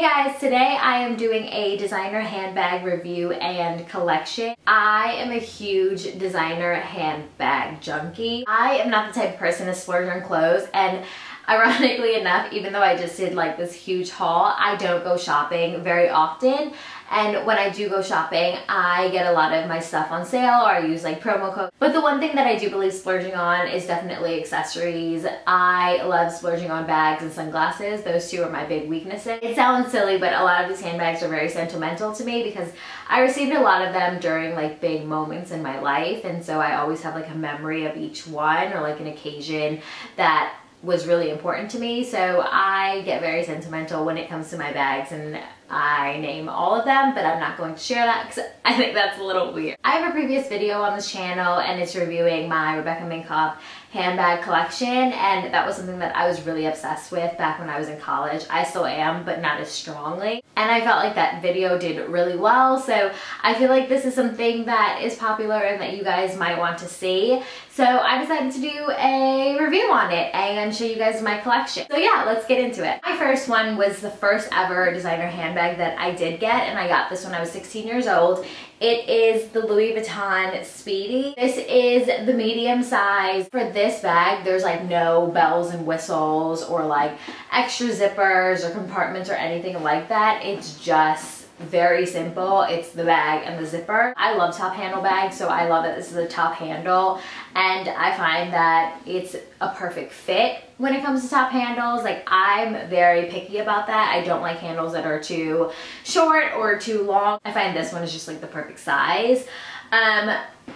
guys, today I am doing a designer handbag review and collection. I am a huge designer handbag junkie. I am not the type of person to splurge on clothes, and ironically enough, even though I just did like this huge haul, I don't go shopping very often. And when I do go shopping, I get a lot of my stuff on sale, or I use like promo codes. But the one thing that I do believe splurging on is definitely accessories. I love splurging on bags and sunglasses. Those two are my big weaknesses. It sounds silly, but a lot of these handbags are very sentimental to me because I received a lot of them during like big moments in my life. And so I always have like a memory of each one, or like an occasion that was really important to me. So I get very sentimental when it comes to my bags, and I name all of them, but I'm not going to share that because I think that's a little weird. I have a previous video on this channel and it's reviewing my Rebecca Minkoff handbag collection, and that was something that I was really obsessed with back when I was in college. I still am, but not as strongly. And I felt like that video did really well, so I feel like this is something that is popular and that you guys might want to see. So I decided to do a review on it and show you guys my collection. So yeah, let's get into it. My first one was the first ever designer handbag that I did get, and I got this when I was 16 years old. It is the Louis Vuitton Speedy. This is the medium size. For this bag, there's like no bells and whistles or like extra zippers or compartments or anything like that. It's just very simple. It's the bag and the zipper. I love top handle bags, so I love that this is a top handle, and I find that it's a perfect fit when it comes to top handles. Like, I'm very picky about that. I don't like handles that are too short or too long. I find this one is just like the perfect size.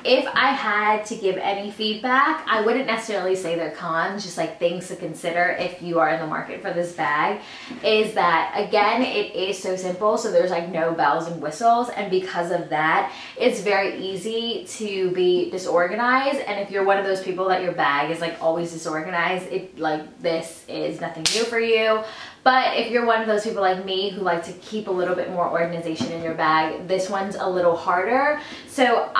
If I had to give any feedback, I wouldn't necessarily say they're cons, just like things to consider if you are in the market for this bag, is that again, it is so simple. So there's like no bells and whistles, and because of that, it's very easy to be disorganized. And if you're one of those people that your bag is like always disorganized, this is nothing new for you. But if you're one of those people like me who like to keep a little bit more organization in your bag, this one's a little harder. So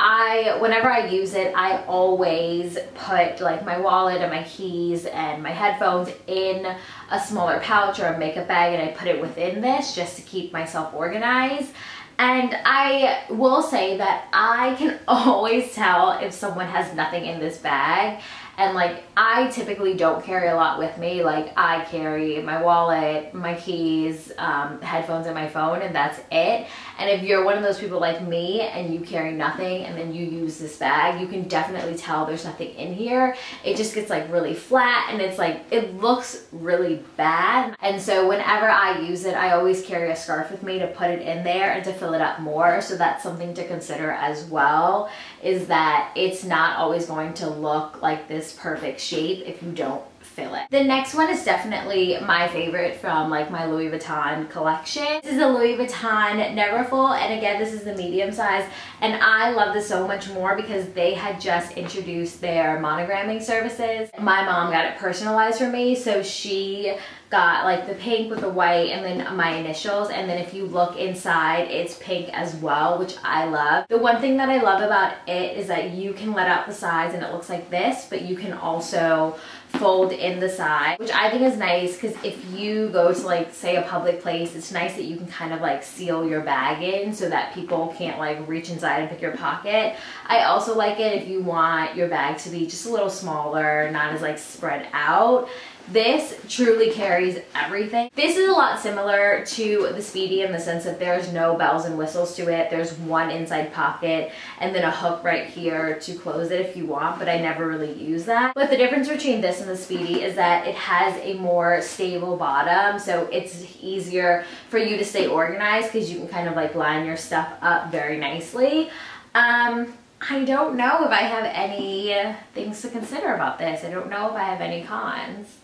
whenever I use it, I always put like my wallet and my keys and my headphones in a smaller pouch or a makeup bag, and I put it within this just to keep myself organized. And I will say that I can always tell if someone has nothing in this bag. And like, I typically don't carry a lot with me. Like, I carry my wallet, my keys, headphones, and my phone, and that's it. And if you're one of those people like me and you carry nothing and then you use this bag, you can definitely tell there's nothing in here. It just gets like really flat, and it's like, it looks really bad. And so whenever I use it, I always carry a scarf with me to put it in there and to fill it up more. So that's something to consider as well, is that it's not always going to look like this perfect shape if you don't fill it. The next one is definitely my favorite from like my Louis Vuitton collection. This is a Louis Vuitton Neverfull, and again, this is the medium size, and I love this so much more because they had just introduced their monogramming services. My mom got it personalized for me, so she got like the pink with the white and then my initials, and then if you look inside, it's pink as well, which I love. The one thing that I love about it is that you can let out the sides and it looks like this, but you can also fold in the side, which I think is nice, because if you go to like say a public place, it's nice that you can kind of like seal your bag in so that people can't like reach inside and pick your pocket. I also like it if you want your bag to be just a little smaller, not as like spread out. This truly carries everything. This is a lot similar to the Speedy in the sense that there's no bells and whistles to it. There's one inside pocket and then a hook right here to close it if you want, but I never really use that. But the difference between this and the Speedy is that it has a more stable bottom, so it's easier for you to stay organized because you can kind of like line your stuff up very nicely. I don't know if I have any things to consider about this. I don't know if I have any cons.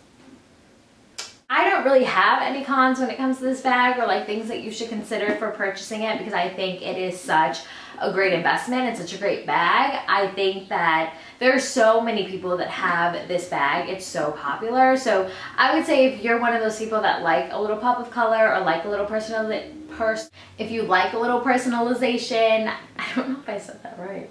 I don't really have any cons when it comes to this bag, or like things that you should consider for purchasing it, because I think it is such a great investment. It's such a great bag. I think that there are so many people that have this bag. It's so popular. So I would say if you're one of those people that like a little pop of color or like a little if you like a little personalization, I don't know if I said that right.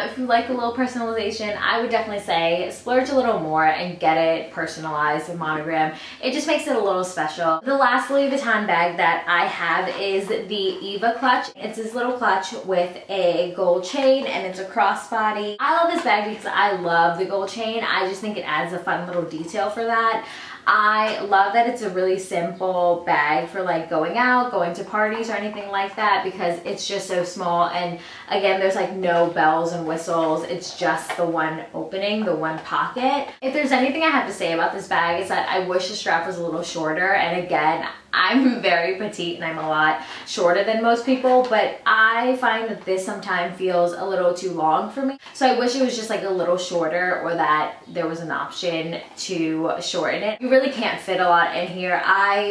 If you like a little personalization, I would definitely say splurge a little more and get it personalized with monogram. It just makes it a little special. The last Louis Vuitton bag that I have is the Eva clutch. It's this little clutch with a gold chain and it's a crossbody. I love this bag because I love the gold chain. I just think it adds a fun little detail for that. I love that it's a really simple bag for like going out, going to parties or anything like that, because it's just so small. And again, there's like no bells and whistles. It's just the one opening, the one pocket. If there's anything I have to say about this bag, is that I wish the strap was a little shorter. And again, I'm very petite and I'm a lot shorter than most people, but I find that this sometimes feels a little too long for me. So I wish it was just like a little shorter, or that there was an option to shorten it. You really can't fit a lot in here.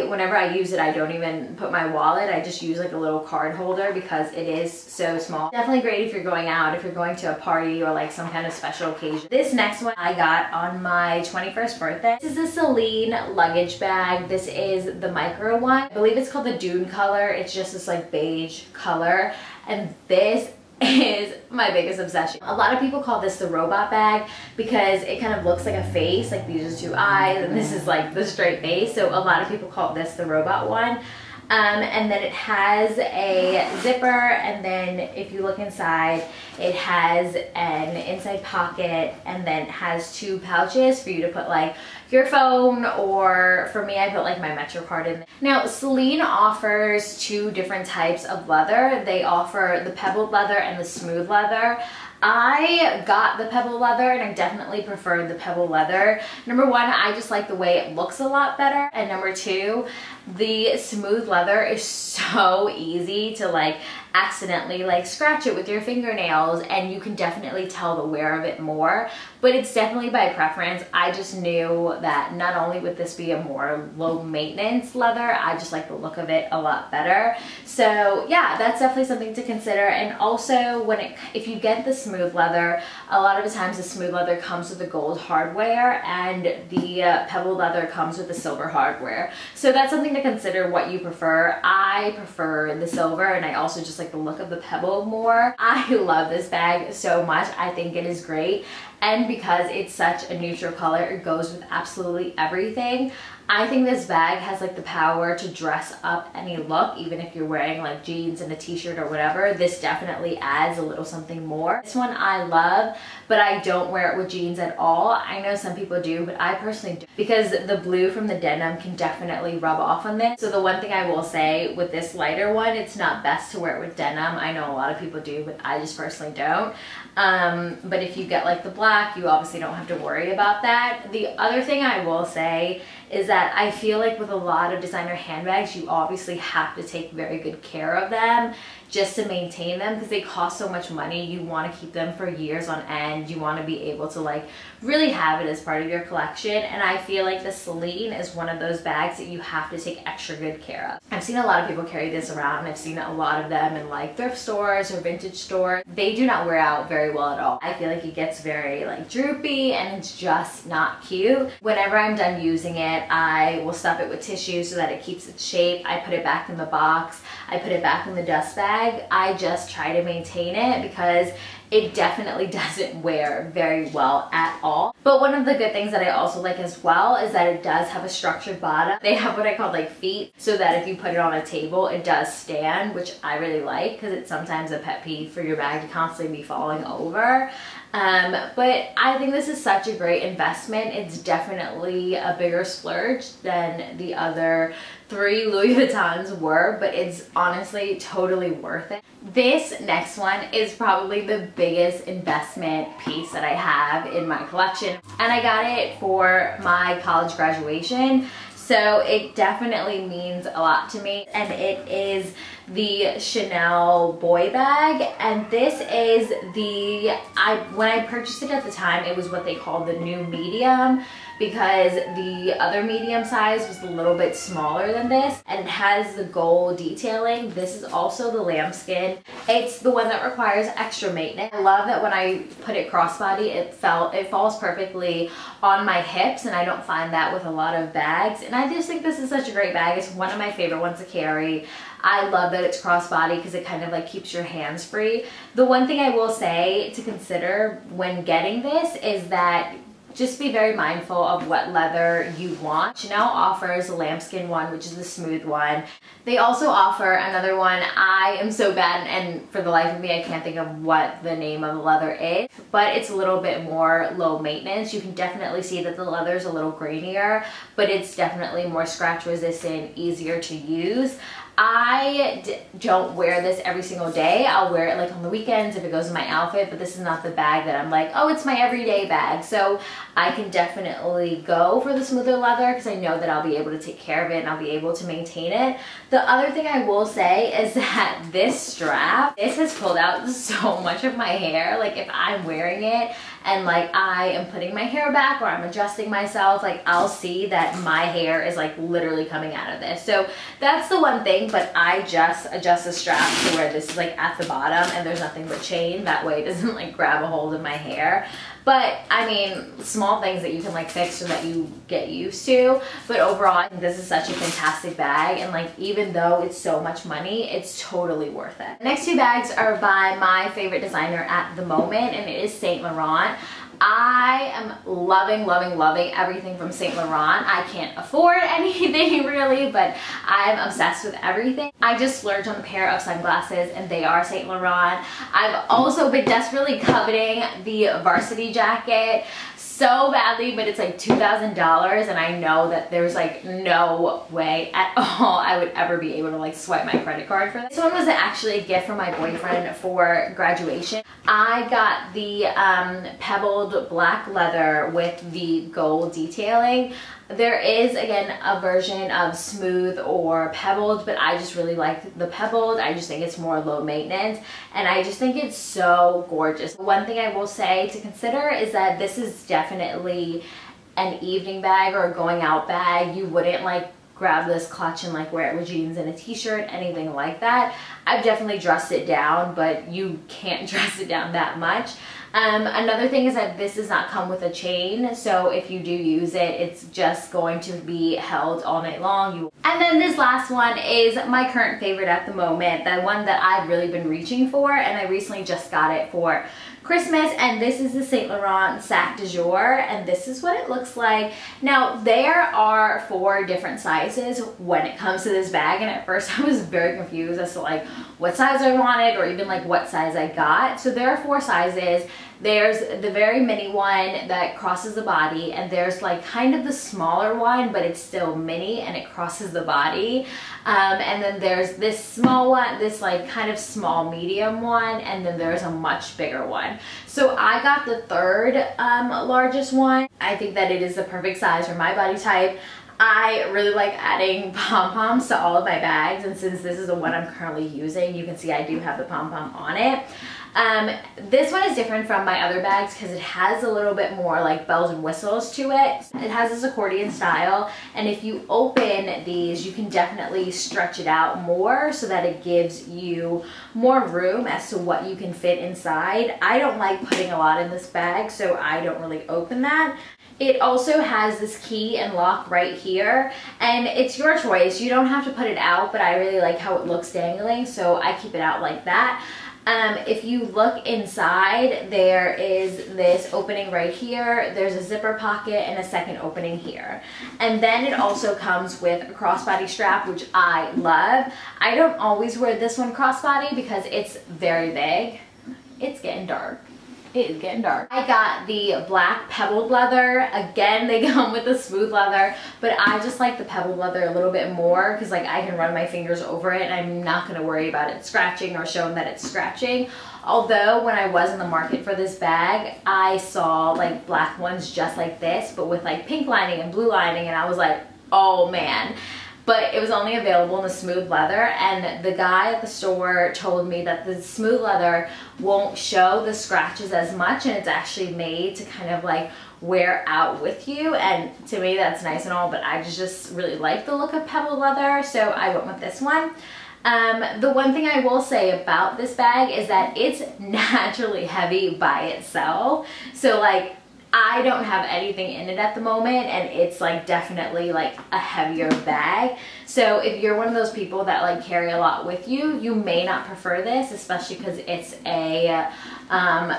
Whenever I use it, I don't even put my wallet. I just use like a little card holder because it is so small. Definitely great if you're going out, if you're going to a party or like some kind of special occasion. This next one I got on my 21st birthday. This is a Celine luggage bag. This is the micro one. I believe it's called the Dune color. It's just this like beige color, and this is my biggest obsession. A lot of people call this the robot bag because it kind of looks like a face, like these are two eyes and this is like the straight face. So a lot of people call this the robot one. And then it has a zipper, and then if you look inside, it has an inside pocket, and then it has two pouches for you to put like your phone, or for me, I put like my MetroCard in. Now, Celine offers two different types of leather. They offer the pebbled leather and the smooth leather. I got the pebble leather and I definitely preferred the pebble leather. Number one, I just like the way it looks a lot better. And number two, the smooth leather is so easy to like accidentally like scratch it with your fingernails, and you can definitely tell the wear of it more. But it's definitely by preference. I just knew that not only would this be a more low maintenance leather, I just like the look of it a lot better. So yeah, that's definitely something to consider. And also if you get the smooth leather, a lot of the times the smooth leather comes with the gold hardware, and the pebble leather comes with the silver hardware. So that's something to consider what you prefer. I prefer the silver, and I also just like the look of the pebble more. I love this bag so much. I think it is great. And because it's such a neutral color, it goes with absolutely everything. I think this bag has like the power to dress up any look, even if you're wearing like jeans and a t-shirt or whatever. This definitely adds a little something more. This one I love, but I don't wear it with jeans at all. I know some people do, but I personally don't, because the blue from the denim can definitely rub off on this. So the one thing I will say with this lighter one, it's not best to wear it with denim. I know a lot of people do, but I just personally don't. But if you get like the black, you obviously don't have to worry about that. The other thing I will say is that I feel like with a lot of designer handbags, you obviously have to take very good care of them just to maintain them, because they cost so much money. You want to keep them for years on end. You want to be able to like really have it as part of your collection. And I feel like the Celine is one of those bags that you have to take extra good care of. I've seen a lot of people carry this around. I've seen a lot of them in like thrift stores or vintage stores. They do not wear out very well at all. I feel like it gets very like droopy and it's just not cute. Whenever I'm done using it, I will stuff it with tissue so that it keeps its shape. I put it back in the box. I put it back in the dust bag. I just try to maintain it because it definitely doesn't wear very well at all. But one of the good things that I also like as well is that it does have a structured bottom. They have what I call like feet, so that if you put it on a table, it does stand, which I really like because it's sometimes a pet peeve for your bag to constantly be falling over. But I think this is such a great investment. It's definitely a bigger splurge than the other 3 Louis Vuittons were, but it's honestly totally worth it. This next one is probably the biggest investment piece that I have in my collection, and I got it for my college graduation. So it definitely means a lot to me, and it is the Chanel boy bag. And this is when I purchased it at the time, it was what they call the new medium. because the other medium size was a little bit smaller than this, and it has the gold detailing. This is also the lambskin. It's the one that requires extra maintenance. I love that when I put it crossbody, it falls perfectly on my hips, and I don't find that with a lot of bags. And I just think this is such a great bag. It's one of my favorite ones to carry. I love that it's crossbody because it kind of like keeps your hands free. The one thing I will say to consider when getting this is that just be very mindful of what leather you want. Chanel offers a lambskin one, which is the smooth one. They also offer another one. I am so bad, and for the life of me, I can't think of what the name of the leather is, but it's a little bit more low maintenance. You can definitely see that the leather is a little grainier, but it's definitely more scratch resistant, easier to use. I don't wear this every single day. I'll wear it like on the weekends if it goes in my outfit, but this is not the bag that I'm like, oh, it's my everyday bag. So I can definitely go for the smoother leather because I know that I'll be able to take care of it and I'll be able to maintain it. The other thing I will say is that this strap, this has pulled out so much of my hair. Like if I'm wearing it and like I am putting my hair back or I'm adjusting myself, like I'll see that my hair is like literally coming out of this. So that's the one thing, but I just adjust the strap to where this is like at the bottom and there's nothing but chain. That way it doesn't like grab a hold of my hair. But I mean, small things that you can like fix so that you get used to. But overall, I think this is such a fantastic bag. And like, even though it's so much money, it's totally worth it. The next two bags are by my favorite designer at the moment, and it is Saint Laurent. I am loving, loving, loving everything from Saint Laurent. I can't afford anything really, but I'm obsessed with everything. I just splurged on a pair of sunglasses and they are Saint Laurent. I've also been desperately coveting the varsity jacket so badly, but it's like $2,000 and I know that there's like no way at all I would ever be able to like swipe my credit card for this. This one was actually a gift from my boyfriend for graduation. I got the pebbled black leather with the gold detailing. There is, again, a version of smooth or pebbled, but I just really like the pebbled. I just think it's more low maintenance, and I just think it's so gorgeous. One thing I will say to consider is that this is definitely an evening bag or a going out bag. You wouldn't like grab this clutch and like wear it with jeans and a t-shirt, anything like that. I've definitely dressed it down, but you can't dress it down that much. Another thing is that this does not come with a chain, so if you do use it, it's just going to be held all night long. And then this last one is my current favorite at the moment, the one that I've really been reaching for, and I recently just got it for Christmas, and this is the Saint Laurent Sac de Jour, and this is what it looks like. Now, there are 4 different sizes when it comes to this bag, and at first I was very confused as to like what size I wanted or even like what size I got. So there are 4 sizes. There's the very mini one that crosses the body, and there's like kind of the smaller one, but it's still mini and it crosses the body. And then there's this small one, this like kind of small medium one, and then there's a much bigger one. So I got the 3rd largest one. I think that it is the perfect size for my body type. I really like adding pom-poms to all of my bags, and since this is the one I'm currently using, you can see I do have the pom-pom on it. This one is different from my other bags because it has a little bit more like bells and whistles to it. It has this accordion style, and if you open these, you can definitely stretch it out more so that it gives you more room as to what you can fit inside. I don't like putting a lot in this bag, so I don't really open that. It also has this key and lock right here, and it's your choice. You don't have to put it out, but I really like how it looks dangling, so I keep it out like that. If you look inside, there is this opening right here. There's a zipper pocket and a second opening here. And then it also comes with a crossbody strap, which I love. I don't always wear this one crossbody because it's very big. It's getting dark. It is getting dark. I got the black pebbled leather. Again, they come with the smooth leather, but I just like the pebbled leather a little bit more because like I can run my fingers over it and I'm not going to worry about it scratching or showing that it's scratching. Although when I was in the market for this bag, I saw like black ones just like this, but with like pink lining and blue lining, and I was like, oh man. But it was only available in the smooth leather, and the guy at the store told me that the smooth leather won't show the scratches as much, and it's actually made to kind of like wear out with you, and to me that's nice and all, but I just really like the look of pebble leather, so I went with this one. The one thing I will say about this bag is that it's naturally heavy by itself. So like, I don't have anything in it at the moment, and it's like definitely like a heavier bag. So if you're one of those people that like carry a lot with you, you may not prefer this, especially because it's a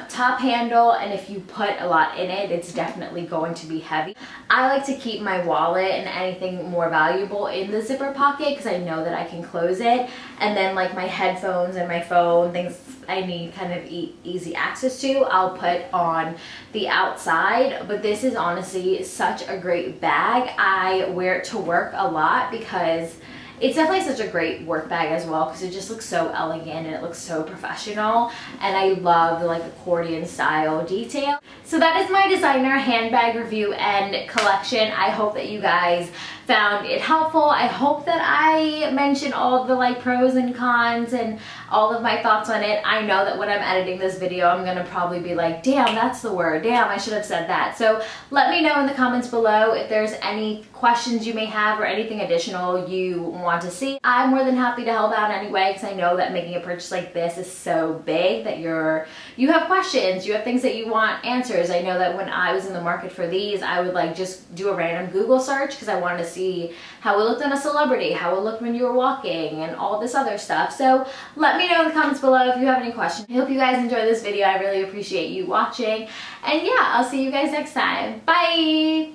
top handle, and if you put a lot in it, it's definitely going to be heavy. I like to keep my wallet and anything more valuable in the zipper pocket because I know that I can close it, and then like my headphones and my phone, things I need kind of easy access to, I'll put on the outside. But this is honestly such a great bag. I wear it to work a lot because it's definitely such a great work bag as well, because it just looks so elegant and it looks so professional, and I love the like accordion style detail. So that is my designer handbag review and collection. I hope that you guys found it helpful. I hope that I mentioned all of the like pros and cons and all of my thoughts on it. I know that when I'm editing this video, I'm gonna probably be like, damn, that's the word, damn, I should have said that. So let me know in the comments below if there's any questions you may have or anything additional you want to see. I'm more than happy to help out anyway, because I know that making a purchase like this is so big that you have questions, you have things that you want answers. I know that when I was in the market for these, I would like just do a random Google search because I wanted to see how it looked on a celebrity, how it looked when you were walking, and all this other stuff. So let me know in the comments below if you have any questions. I hope you guys enjoyed this video. I really appreciate you watching, and yeah, I'll see you guys next time. Bye!